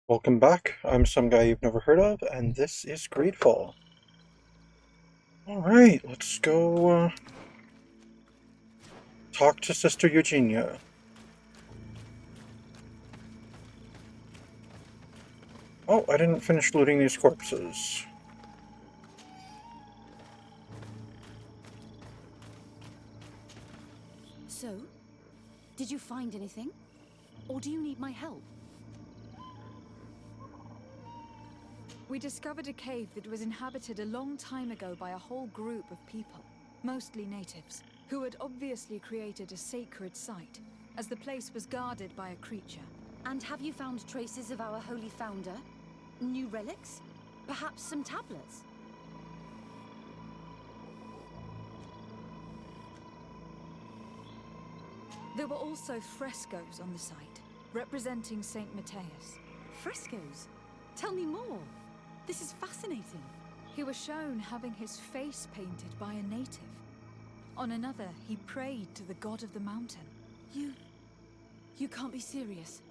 Welcome back. I'm some guy you've never heard of, and this is GreedFall. Alright, let's go talk to Sister Eugenia. Oh, I didn't finish looting these corpses. So, did you find anything? Or do you need my help? We discovered a cave that was inhabited a long time ago by a whole group of people, mostly natives, who had obviously created a sacred site, as the place was guarded by a creature. And have you found traces of our holy founder? New relics? Perhaps some tablets? There were also frescoes on the site, representing Saint Matthias. Frescoes? Tell me more. This is fascinating. He was shown having his face painted by a native. On another, he prayed to the god of the mountain. You can't be serious.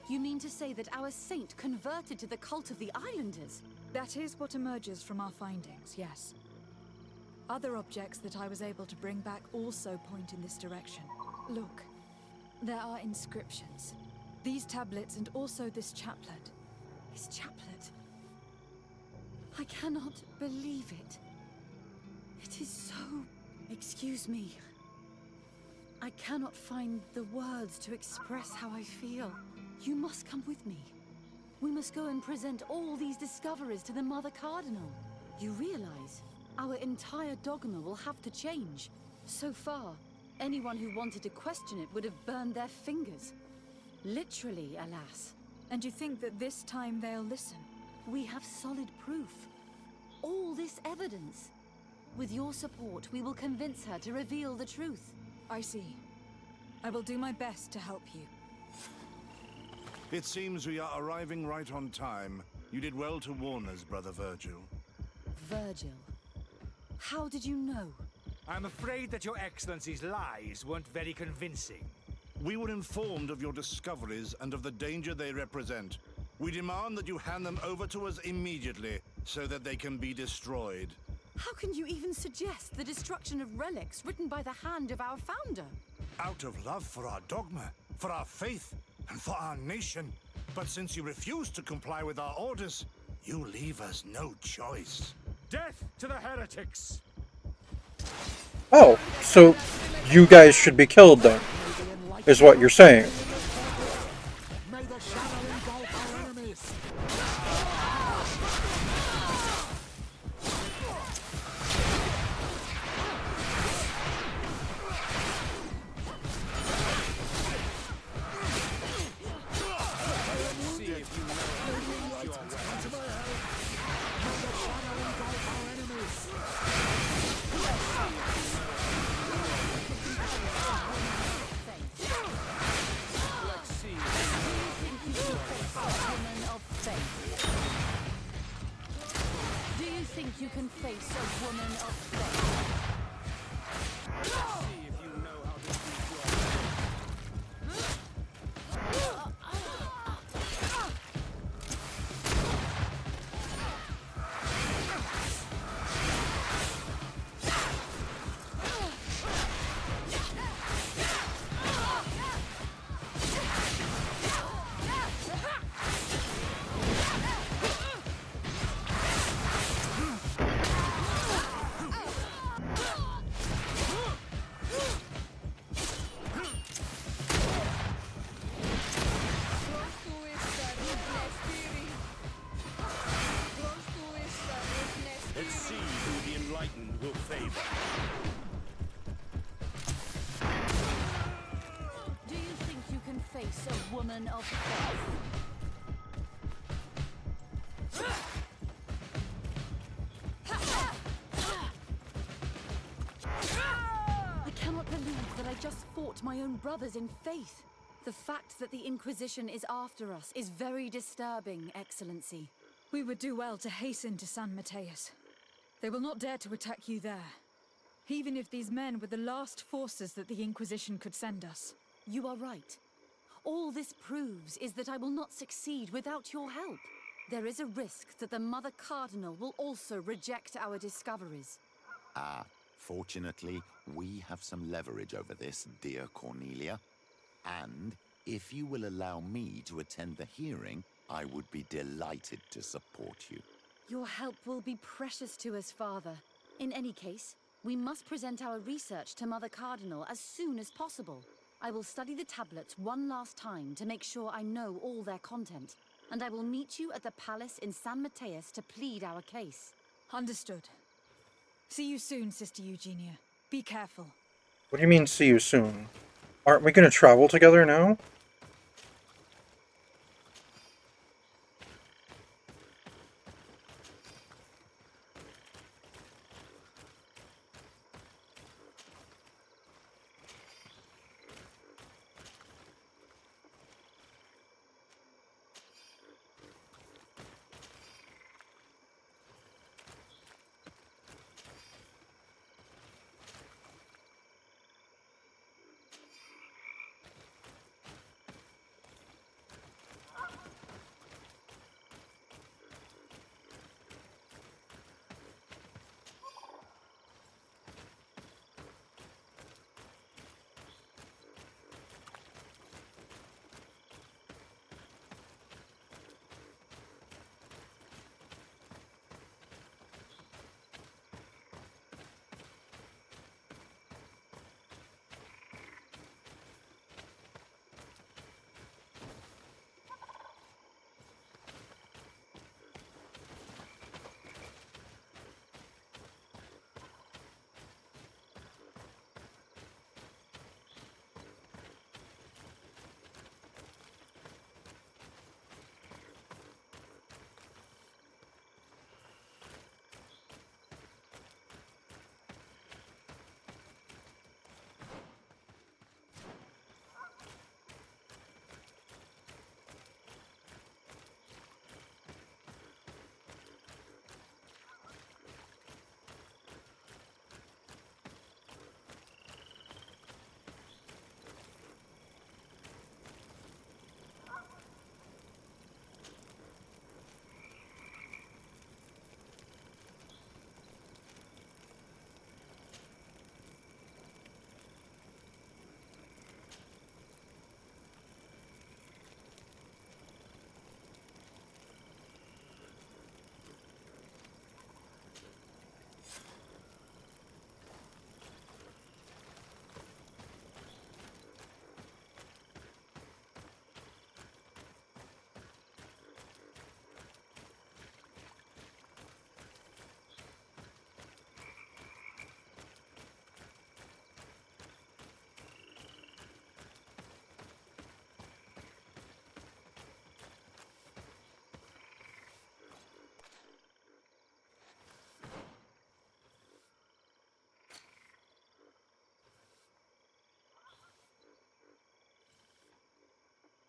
You mean to say that our saint converted to the cult of the islanders? That is what emerges from our findings, yes. Other objects that I was able to bring back also point in this direction. Look, there are inscriptions. These tablets and also this chaplet. His chaplet? I cannot believe it. It is so... Excuse me. I cannot find the words to express how I feel. You must come with me. We must go and present all these discoveries to the Mother Cardinal. You realize our entire dogma will have to change. So far, anyone who wanted to question it would have burned their fingers. Literally, alas. And you think that this time they'll listen? We have solid proof. All this evidence. With your support, we will convince her to reveal the truth. I see. I will do my best to help you. It seems we are arriving right on time. You did well to warn us, Brother Virgil. Virgil. How did you know? I'm afraid that your Excellency's lies weren't very convincing. We were informed of your discoveries and of the danger they represent. We demand that you hand them over to us immediately, so that they can be destroyed. How can you even suggest the destruction of relics written by the hand of our founder? Out of love for our dogma, for our faith, and for our nation. But since you refuse to comply with our orders, you leave us no choice. Death to the heretics! Oh, so you guys should be killed then, is what you're saying. May the shadow engulf our enemies. Do you think you can face a woman of faith? Let's see who the enlightened will favor. Do you think you can face a woman of faith? I cannot believe that I just fought my own brothers in faith. The fact that the Inquisition is after us is very disturbing, Excellency. We would do well to hasten to San Matthias. They will not dare to attack you there, even if these men were the last forces that the Inquisition could send us. You are right. All this proves is that I will not succeed without your help. There is a risk that the Mother Cardinal will also reject our discoveries. Fortunately, we have some leverage over this, dear Cornelia. And if you will allow me to attend the hearing, I would be delighted to support you. Your help will be precious to us, Father. In any case, we must present our research to Mother Cardinal as soon as possible. I will study the tablets one last time to make sure I know all their content. And I will meet you at the palace in San Mateus to plead our case. Understood. See you soon, Sister Eugenia. Be careful. What do you mean, see you soon? Aren't we going to travel together now?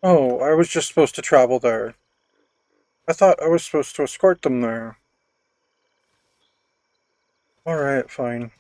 Oh, I was just supposed to travel there. I thought I was supposed to escort them there. Alright, fine.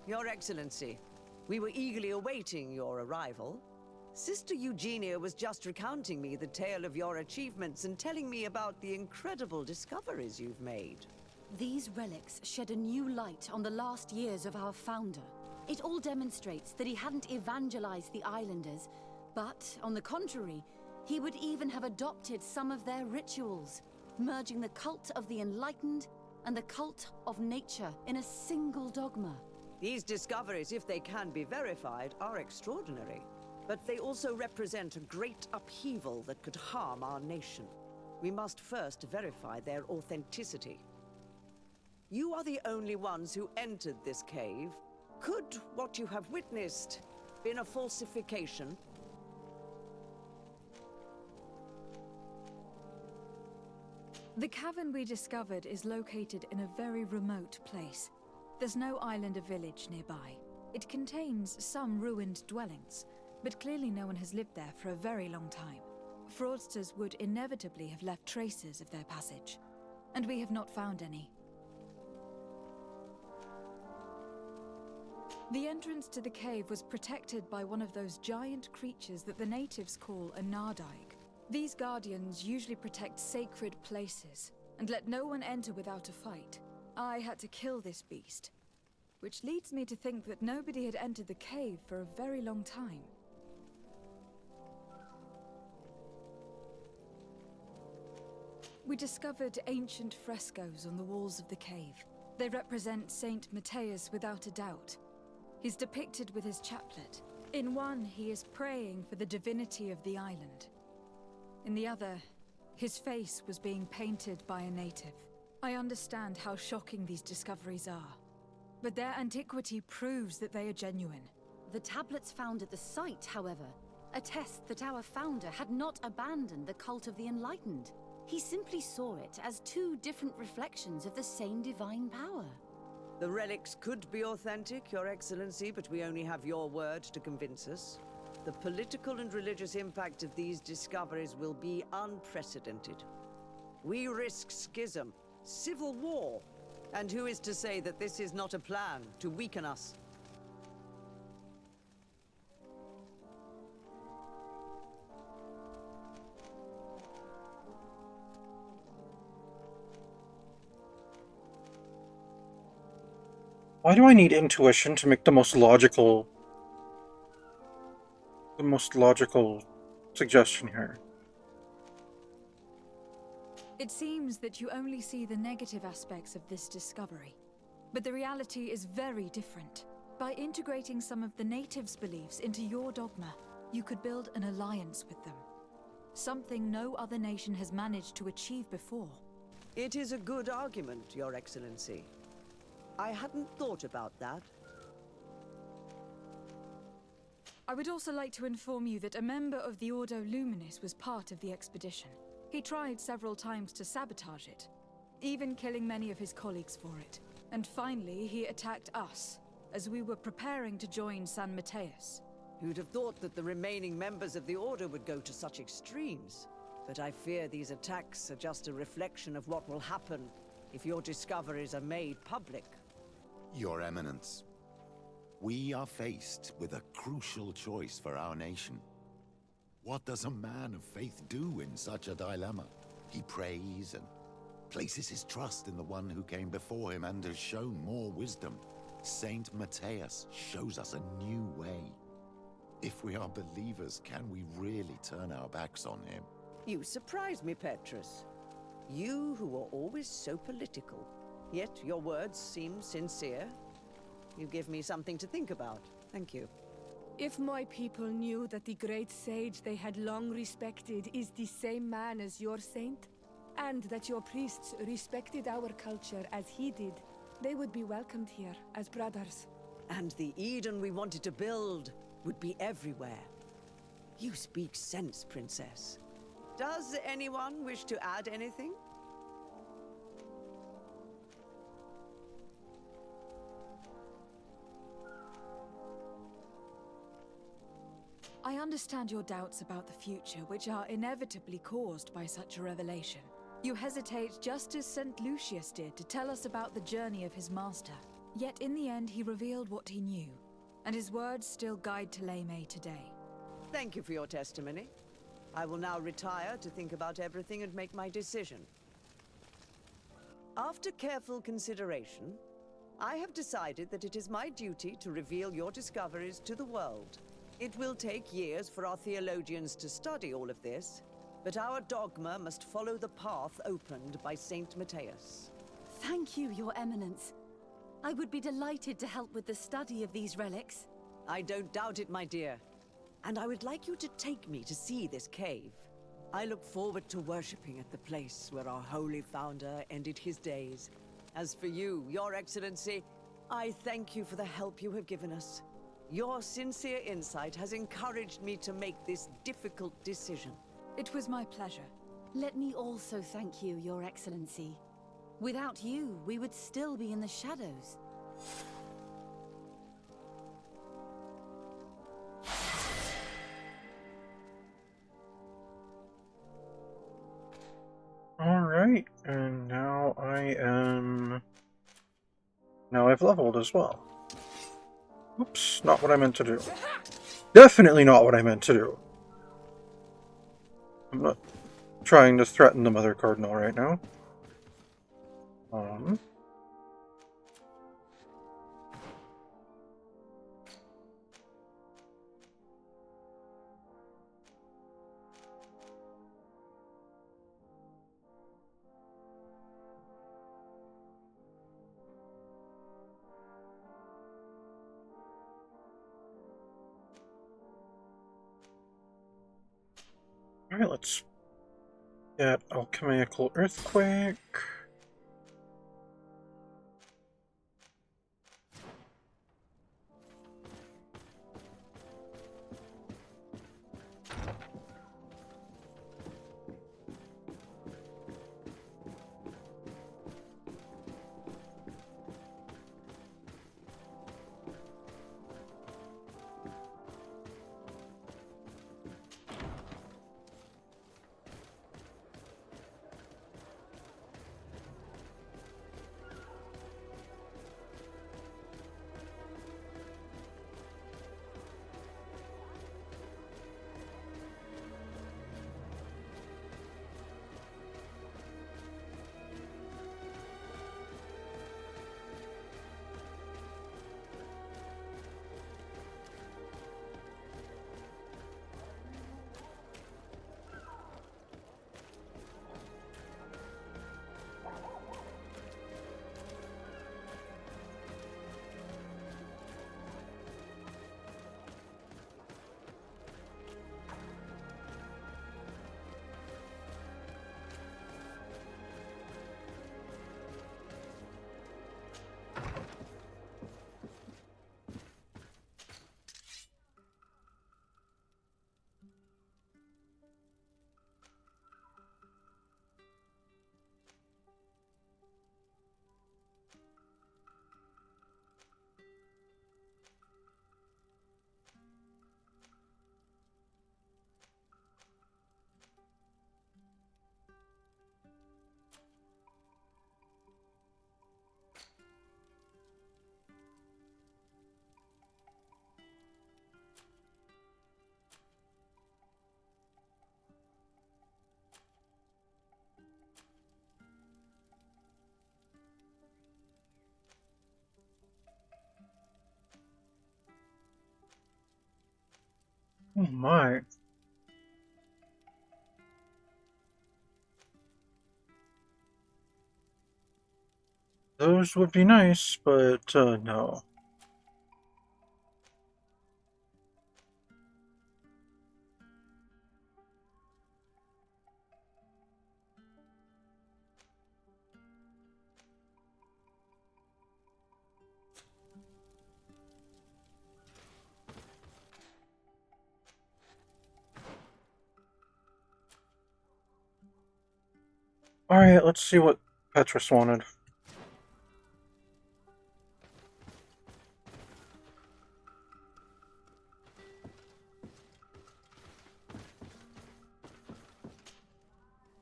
Your Excellency. We were eagerly awaiting your arrival. Sister Eugenia was just recounting me the tale of your achievements and telling me about the incredible discoveries you've made. These relics shed a new light on the last years of our founder. It all demonstrates that he hadn't evangelized the islanders, but, on the contrary, he would even have adopted some of their rituals, merging the cult of the enlightened and the cult of nature in a single dogma. These discoveries, if they can be verified, are extraordinary. But they also represent a great upheaval that could harm our nation. We must first verify their authenticity. You are the only ones who entered this cave. Could what you have witnessed been a falsification? The cavern we discovered is located in a very remote place. There's no island or village nearby. It contains some ruined dwellings, but clearly no one has lived there for a very long time. Fraudsters would inevitably have left traces of their passage, and we have not found any. The entrance to the cave was protected by one of those giant creatures that the natives call a Nardaig. These guardians usually protect sacred places and let no one enter without a fight. I had to kill this beast, which leads me to think that nobody had entered the cave for a very long time. We discovered ancient frescoes on the walls of the cave. They represent Saint Matthias without a doubt. He's depicted with his chaplet. In one, he is praying for the divinity of the island. In the other, his face was being painted by a native. I understand how shocking these discoveries are, but their antiquity proves that they are genuine. The tablets found at the site, however, attest that our founder had not abandoned the cult of the enlightened. He simply saw it as two different reflections of the same divine power. The relics could be authentic, Your Excellency, but we only have your word to convince us. The political and religious impact of these discoveries will be unprecedented. We risk schism, civil war, and who is to say that this is not a plan to weaken us? Why do I need intuition to make the most logical suggestion here? It seems that you only see the negative aspects of this discovery, but the reality is very different. By integrating some of the natives' beliefs into your dogma, you could build an alliance with them. Something no other nation has managed to achieve before. It is a good argument, Your Excellency. I hadn't thought about that. I would also like to inform you that a member of the Ordo Luminis was part of the expedition. He tried several times to sabotage it, even killing many of his colleagues for it. And finally, he attacked us, as we were preparing to join San Matthias. Who'd have thought that the remaining members of the Order would go to such extremes? But I fear these attacks are just a reflection of what will happen if your discoveries are made public. Your Eminence, we are faced with a crucial choice for our nation. What does a man of faith do in such a dilemma? He prays and places his trust in the one who came before him and has shown more wisdom. Saint Matthias shows us a new way. If we are believers, can we really turn our backs on him? You surprise me, Petrus. You who are always so political. Yet your words seem sincere. You give me something to think about. Thank you. If my people knew that the great sage they had long respected is the same man as your saint, and that your priests respected our culture as he did, they would be welcomed here as brothers. And the Eden we wanted to build would be everywhere. You speak sense, Princess. Does anyone wish to add anything? I understand your doubts about the future, which are inevitably caused by such a revelation. You hesitate just as St. Lucius did to tell us about the journey of his master. Yet in the end, he revealed what he knew, and his words still guide May today. Thank you for your testimony. I will now retire to think about everything and make my decision. After careful consideration, I have decided that it is my duty to reveal your discoveries to the world. It will take years for our theologians to study all of this, but our dogma must follow the path opened by Saint Matthias. Thank you, Your Eminence. I would be delighted to help with the study of these relics. I don't doubt it, my dear. And I would like you to take me to see this cave. I look forward to worshipping at the place where our holy founder ended his days. As for you, Your Excellency, I thank you for the help you have given us. Your sincere insight has encouraged me to make this difficult decision. It was my pleasure. Let me also thank you, Your Excellency. Without you, we would still be in the shadows. Alright, and now I've leveled as well. Oops, not what I meant to do. Definitely not what I meant to do. I'm not trying to threaten the Mother Cardinal right now. Alright, let's get Alchemical Earthquake. Oh my. Those would be nice, but no. Alright, let's see what Petrus wanted.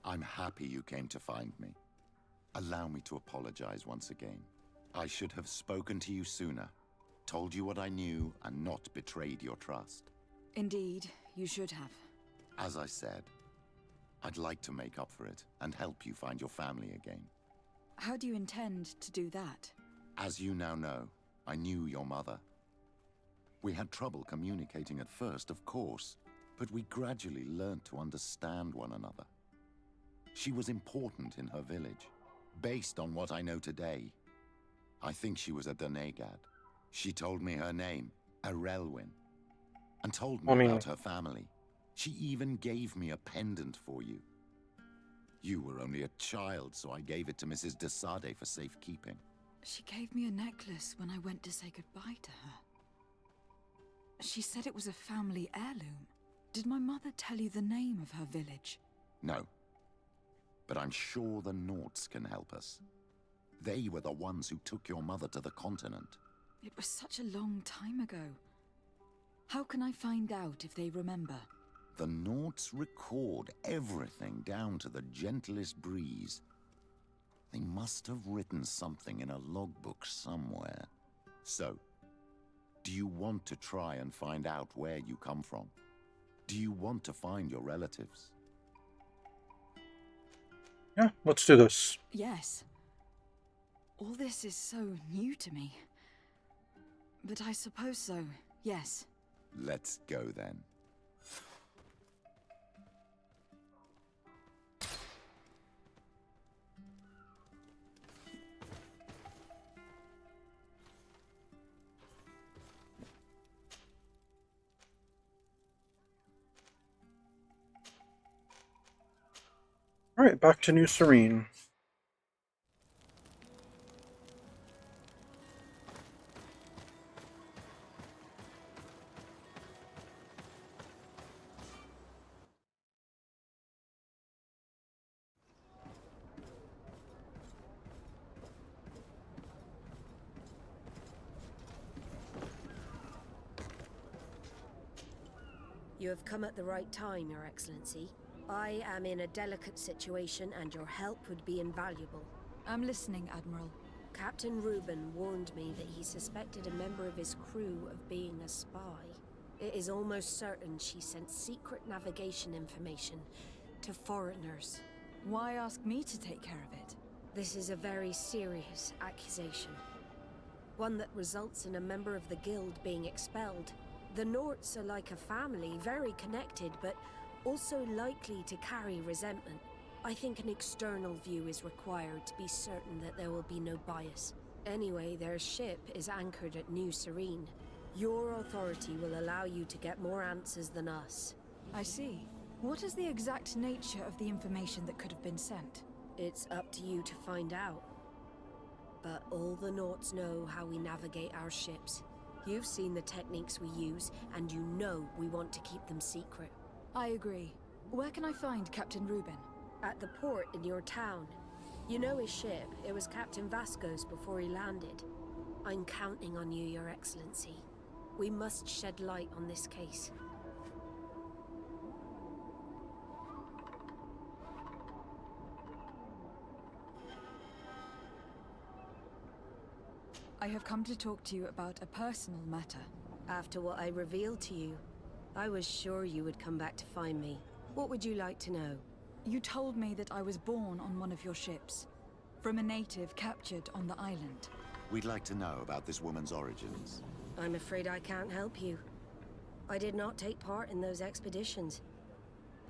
I'm happy you came to find me. Allow me to apologize once again. I should have spoken to you sooner, told you what I knew, and not betrayed your trust. Indeed, you should have. As I said, I'd like to make up for it and help you find your family again. How do you intend to do that? As you now know, I knew your mother. We had trouble communicating at first, of course, but we gradually learned to understand one another. She was important in her village. Based on what I know today, I think she was a Donegad. She told me her name, Arelwyn, and told me about her family. She even gave me a pendant for you. You were only a child, so I gave it to Mrs. de Sardet for safekeeping. She gave me a necklace when I went to say goodbye to her. She said it was a family heirloom. Did my mother tell you the name of her village? No. But I'm sure the Norts can help us. They were the ones who took your mother to the continent. It was such a long time ago. How can I find out if they remember? The Norts record everything down to the gentlest breeze. They must have written something in a logbook somewhere. So, do you want to try and find out where you come from? Do you want to find your relatives? Yeah, let's do this. Yes. All this is so new to me. But I suppose so, yes. Let's go then. Alright, back to New Serene. You have come at the right time, Your Excellency. I am in a delicate situation and your help would be invaluable. I'm listening, Admiral. Captain Reuben warned me that he suspected a member of his crew of being a spy. It is almost certain she sent secret navigation information to foreigners. Why ask me to take care of it? This is a very serious accusation. One that results in a member of the guild being expelled. The Norts are like a family, very connected, but also likely to carry resentment. I think an external view is required to be certain that there will be no bias. Anyway, their ship is anchored at New Serene. Your authority will allow you to get more answers than us. I see. What is the exact nature of the information that could have been sent? It's up to you to find out. But all the Norts know how we navigate our ships. You've seen the techniques we use, and you know we want to keep them secret. I agree. Where can I find Captain Reuben? At the port in your town. You know his ship. It was Captain Vasco's before he landed. I'm counting on you, Your Excellency. We must shed light on this case. I have come to talk to you about a personal matter. After what I revealed to you, I was sure you would come back to find me. What would you like to know? You told me that I was born on one of your ships, from a native captured on the island. We'd like to know about this woman's origins. I'm afraid I can't help you. I did not take part in those expeditions,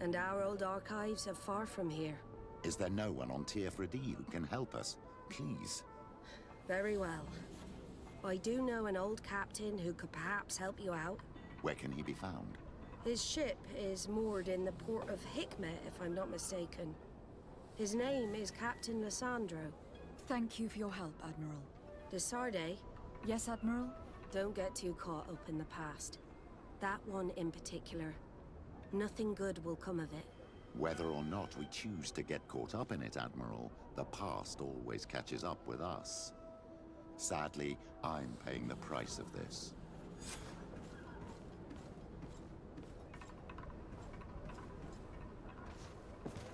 and our old archives are far from here. Is there no one on Tier-Fredy who can help us? Please. Very well. I do know an old captain who could perhaps help you out. Where can he be found? His ship is moored in the port of Hikmet, if I'm not mistaken. His name is Captain Lissandro. Thank you for your help, Admiral. De Sardet? Yes, Admiral? Don't get too caught up in the past. That one in particular. Nothing good will come of it. Whether or not we choose to get caught up in it, Admiral, the past always catches up with us. Sadly, I'm paying the price of this.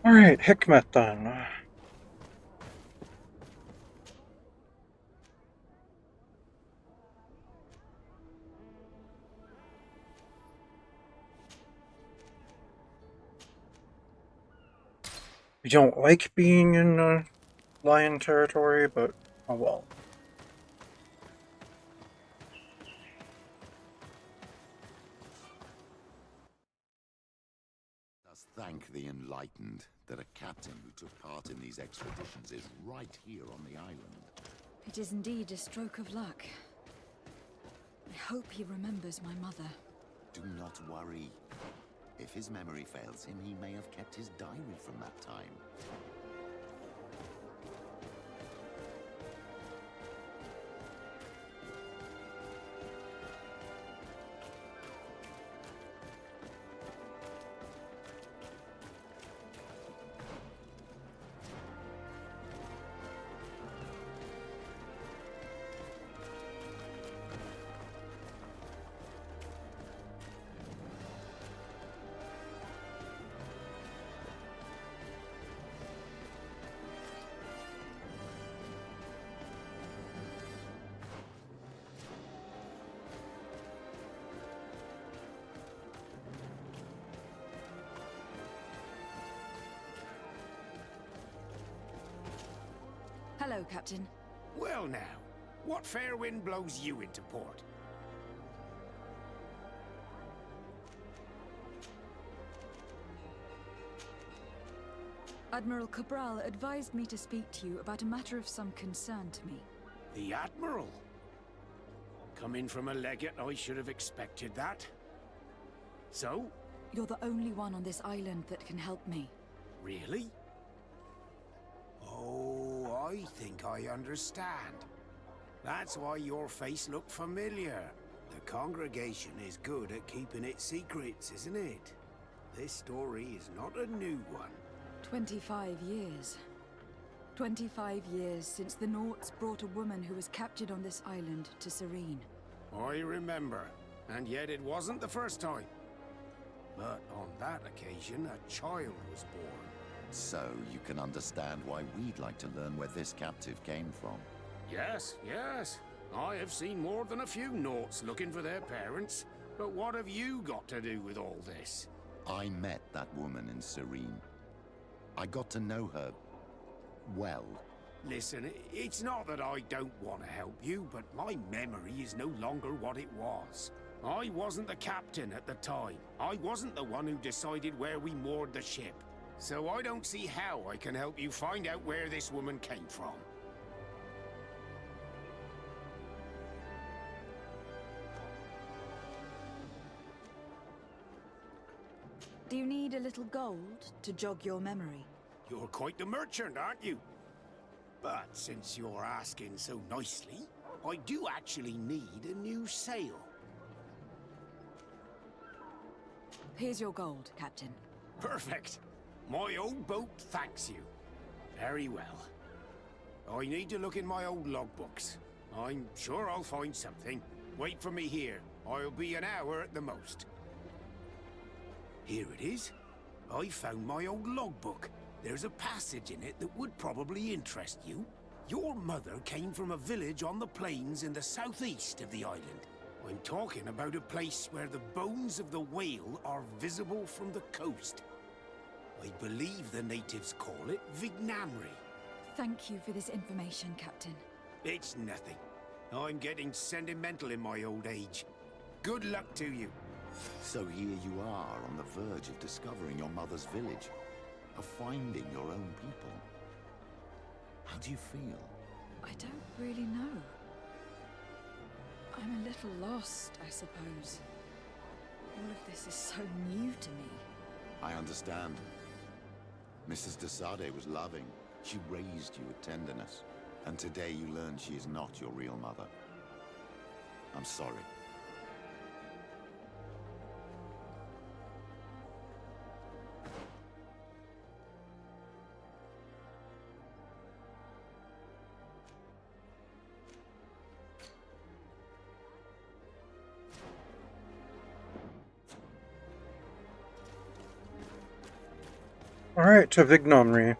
Alright, Hikmet then. I don't like being in lion territory, but oh well. Let's thank the enlightened that a captain who took part in these expeditions is right here on the island. It is indeed a stroke of luck. I hope he remembers my mother. Do not worry. If his memory fails him, he may have kept his diary from that time. Hello, Captain. Well now, what fair wind blows you into port? Admiral Cabral advised me to speak to you about a matter of some concern to me. The Admiral? Coming from a legate, I should have expected that. So? You're the only one on this island that can help me. Really? Oh, I think I understand. That's why your face looked familiar. The congregation is good at keeping its secrets, isn't it? This story is not a new one. 25 years. 25 years since the Nauts brought a woman who was captured on this island to Serene. I remember, and yet it wasn't the first time. But on that occasion, a child was born. So you can understand why we'd like to learn where this captive came from. Yes, yes. I have seen more than a few Nauts looking for their parents. But what have you got to do with all this? I met that woman in Serene. I got to know her well. Listen, it's not that I don't want to help you, but my memory is no longer what it was. I wasn't the captain at the time. I wasn't the one who decided where we moored the ship. So I don't see how I can help you find out where this woman came from. Do you need a little gold to jog your memory? You're quite the merchant, aren't you? But since you're asking so nicely, I do actually need a new sail. Here's your gold, Captain. Perfect. My old boat thanks you. Very well. I need to look in my old logbooks. I'm sure I'll find something. Wait for me here. I'll be an hour at the most. Here it is. I found my old logbook. There's a passage in it that would probably interest you. Your mother came from a village on the plains in the southeast of the island. I'm talking about a place where the bones of the whale are visible from the coast. I believe the natives call it Vignamri. Thank you for this information, Captain. It's nothing. I'm getting sentimental in my old age. Good luck to you. So here you are on the verge of discovering your mother's village, of finding your own people. How do you feel? I don't really know. I'm a little lost, I suppose. All of this is so new to me. I understand. Mrs. de Sardet was loving. She raised you with tenderness. And today you learn she is not your real mother. I'm sorry. Alright, to Vignamri.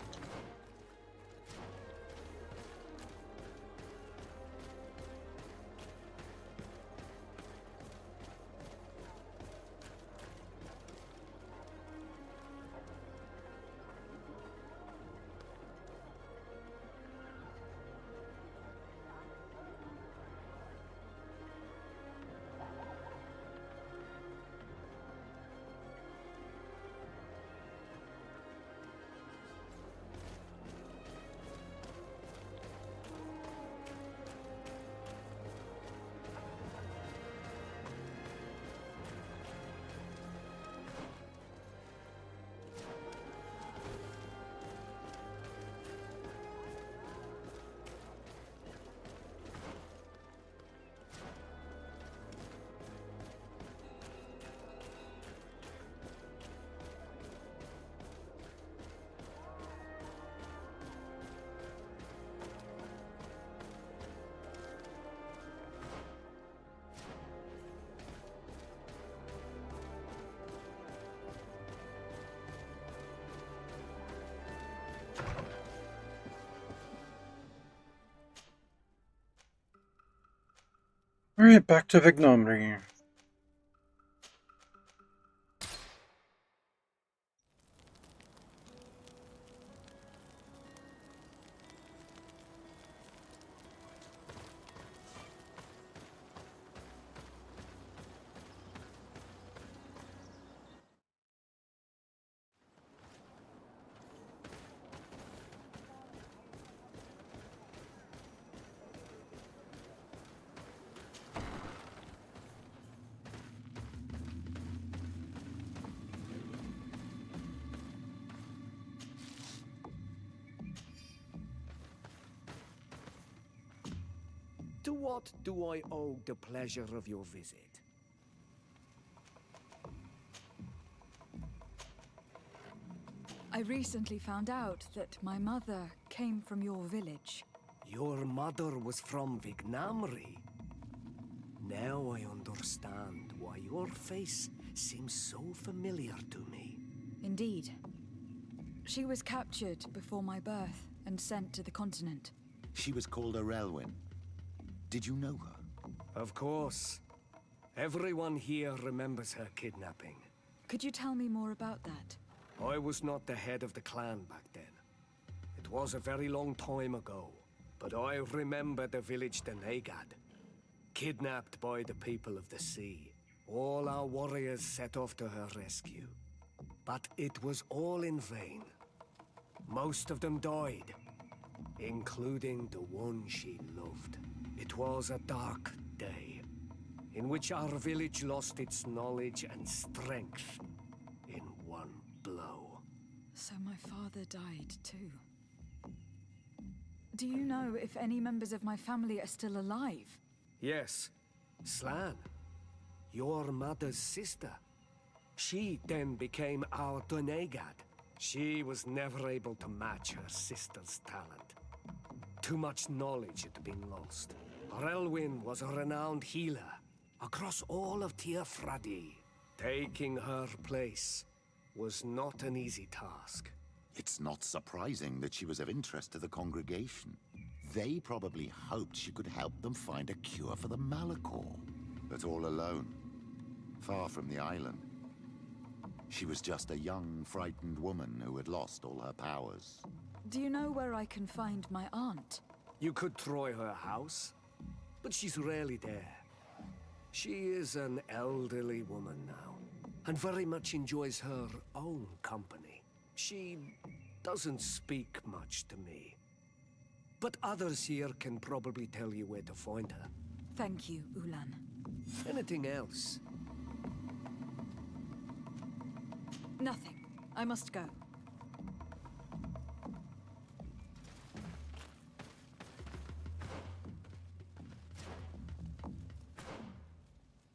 Alright, back to Vignomry. To what do I owe the pleasure of your visit? I recently found out that my mother came from your village. Your mother was from Vignamri. Now I understand why your face seems so familiar to me. Indeed. She was captured before my birth and sent to the continent. She was called Arelwyn. Did you know her? Of course. Everyone here remembers her kidnapping. Could you tell me more about that? I was not the head of the clan back then. It was a very long time ago. But I remember the village Donegad. Kidnapped by the people of the sea. All our warriors set off to her rescue. But it was all in vain. Most of them died, including the one she loved. It was a dark day, in which our village lost its knowledge and strength in one blow. So my father died too. Do you know if any members of my family are still alive? Yes, Slan, your mother's sister. She then became our Donegad. She was never able to match her sister's talent. Too much knowledge had been lost. Relwyn was a renowned healer across all of Tiafradi. Taking her place was not an easy task. It's not surprising that she was of interest to the congregation. They probably hoped she could help them find a cure for the Malachor. But all alone, far from the island. She was just a young, frightened woman who had lost all her powers. Do you know where I can find my aunt? You could try her house, but she's rarely there. She is an elderly woman now, and very much enjoys her own company. She doesn't speak much to me. But others here can probably tell you where to find her. Thank you, Ulan. Anything else? Nothing. I must go.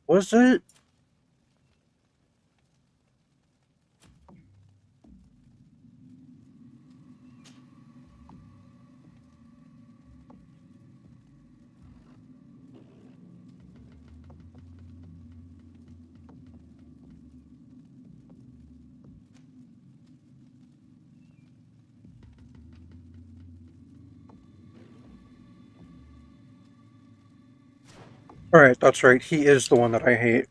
Was it? Alright, that's right. He is the one that I hate.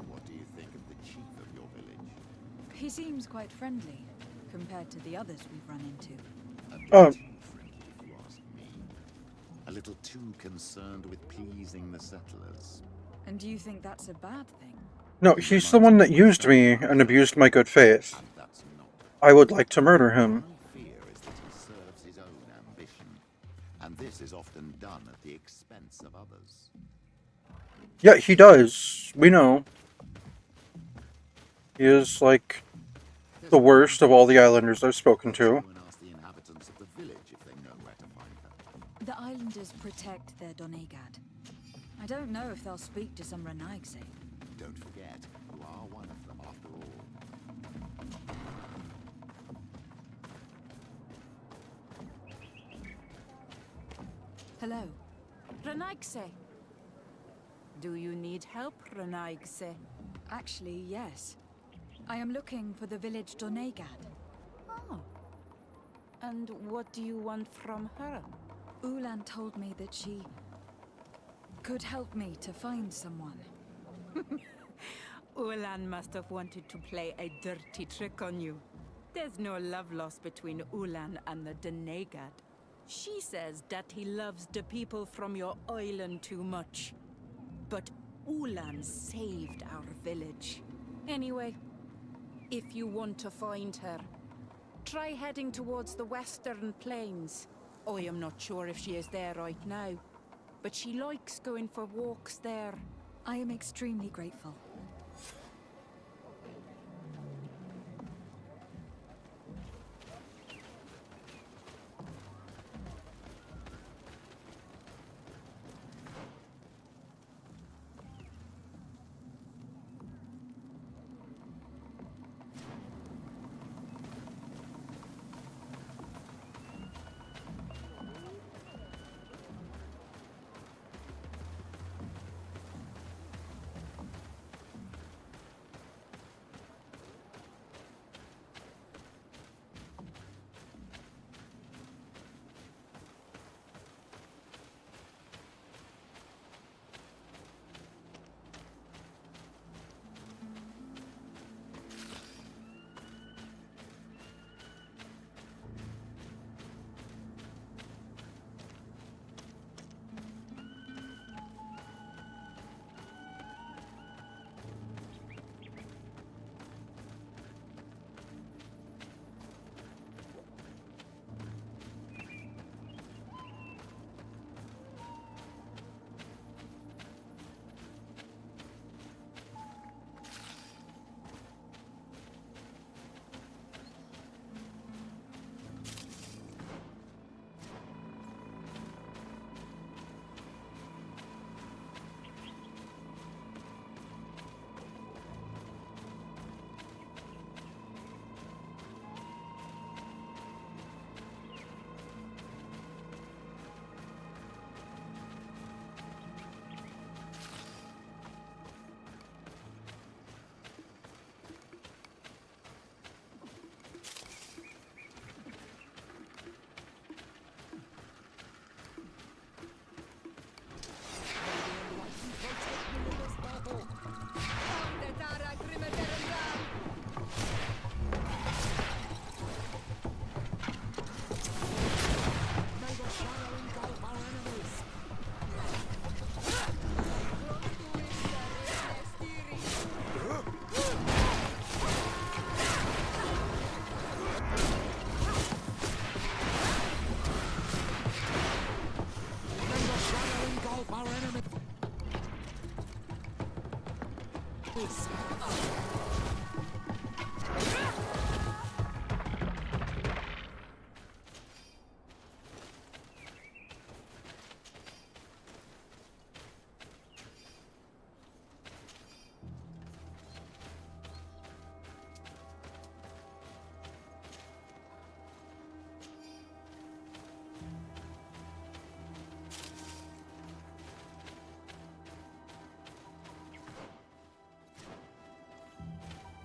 What do you think of the chief of your village? He seems quite friendly, compared to the others we've run into. A bit Oh. too friendly, if you ask me. A little too concerned with pleasing the settlers. And do you think that's a bad thing? No, he's the one that used me and abused my good faith. And that's not. I would like to murder him. My fear is that he serves his own ambition. And this is often done at the expense of others. Yeah, he does. We know. He is, like, the worst of all the islanders I've spoken to. Go and ask the inhabitants of the village if they know where to find her. The islanders protect their Donegad. I don't know if they'll speak to some Renaigse. Don't forget, you are one of them after all. Hello. Renaigse. Do you need help, Renaigse? Actually, yes. I am looking for the village Donegad. Oh. And what do you want from her? Ulan told me that she could help me to find someone. Ulan must have wanted to play a dirty trick on you. There's no love lost between Ulan and the Donegad. She says that he loves the people from your island too much. But Ulan saved our village. Anyway, if you want to find her, try heading towards the western plains. I am not sure if she is there right now, but she likes going for walks there. I am extremely grateful.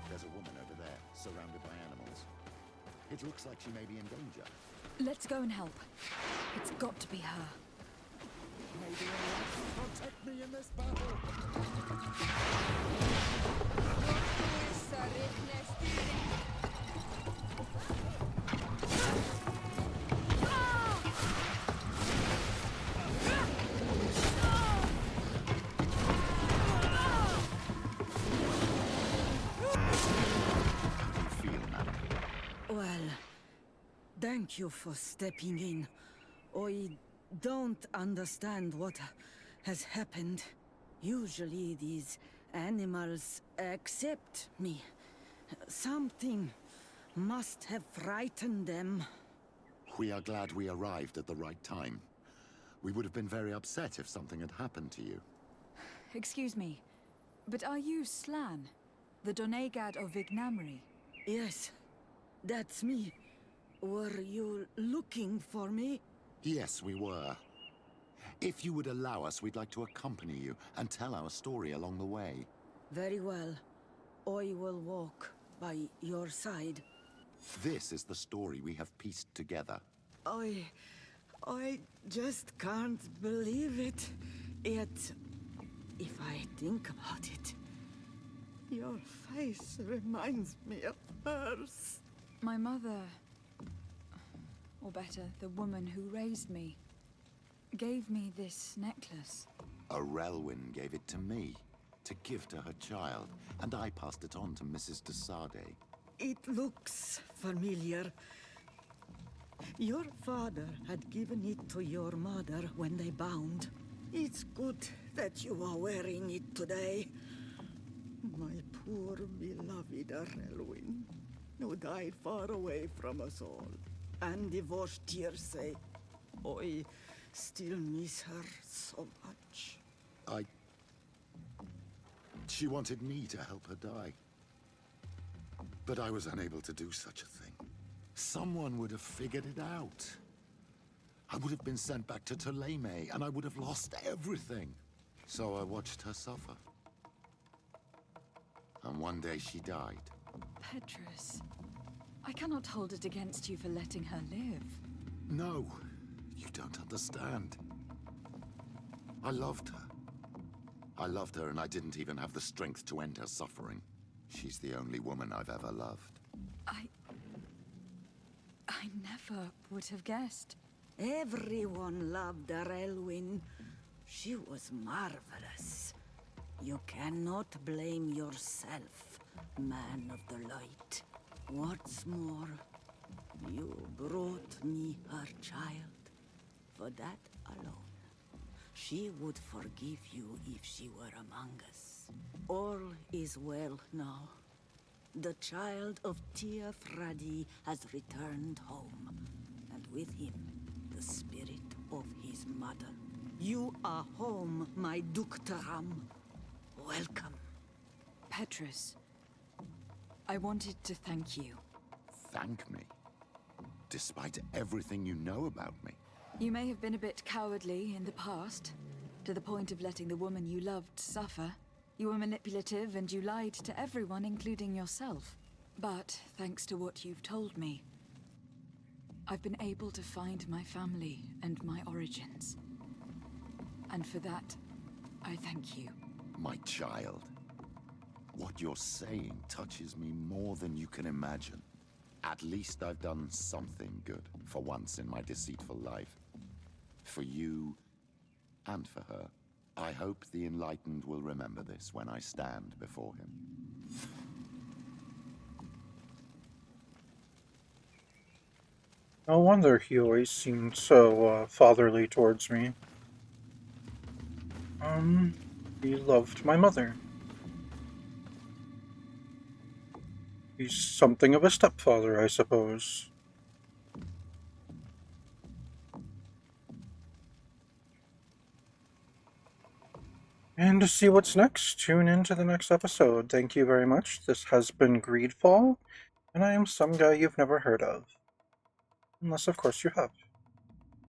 There's a woman over there, surrounded by animals. It looks like she may be in danger. Let's go and help. It's got to be her. May the Enlightened protect me in this battle! Well, thank you for stepping in. I don't understand what has happened. Usually these animals accept me. Something must have frightened them. We are glad we arrived at the right time. We would have been very upset if something had happened to you. Excuse me, but are you Slan, the Donegad of Vignamri? Yes, that's me. Were you looking for me? Yes, we were. If you would allow us, we'd like to accompany you and tell our story along the way. Very well. I will walk by your side. This is the story we have pieced together. I just can't believe it. Yet, if I think about it, your face reminds me of hers. My mother, or better, the woman who raised me, gave me this necklace. A Relwyn gave it to me, to give to her child, and I passed it on to Mrs. de Sardet. It looks familiar. Your father had given it to your mother when they bound. It's good that you are wearing it today. My poor beloved Relwyn, who died far away from us all, and divorced Tiersay. I still miss her so much. She wanted me to help her die. But I was unable to do such a thing. Someone would have figured it out. I would have been sent back to Ptolemy, and I would have lost everything. So I watched her suffer. And one day she died. Petrus, I cannot hold it against you for letting her live. No, you don't understand. I loved her. I loved her, and I didn't even have the strength to end her suffering. She's the only woman I've ever loved. I never would have guessed. Everyone loved Relwyn. She was marvelous. You cannot blame yourself, man of the light. What's more, you brought me her child. For that alone, she would forgive you if she were among us. All is well now. The child of Tia Fradi has returned home, and with him, the spirit of his mother. You are home, my Ductaram. Welcome. Petrus, I wanted to thank you. Thank me? Despite everything you know about me? You may have been a bit cowardly in the past, to the point of letting the woman you loved suffer. You were manipulative and you lied to everyone, including yourself. But thanks to what you've told me, I've been able to find my family and my origins. And for that, I thank you. My child. What you're saying touches me more than you can imagine. At least I've done something good for once in my deceitful life. For you and for her. I hope the Enlightened will remember this when I stand before him. No wonder he always seemed so fatherly towards me. He loved my mother. He's something of a stepfather, I suppose. And to see what's next, tune in to the next episode. Thank you very much. This has been GreedFall, and I am some guy you've never heard of. Unless, of course, you have.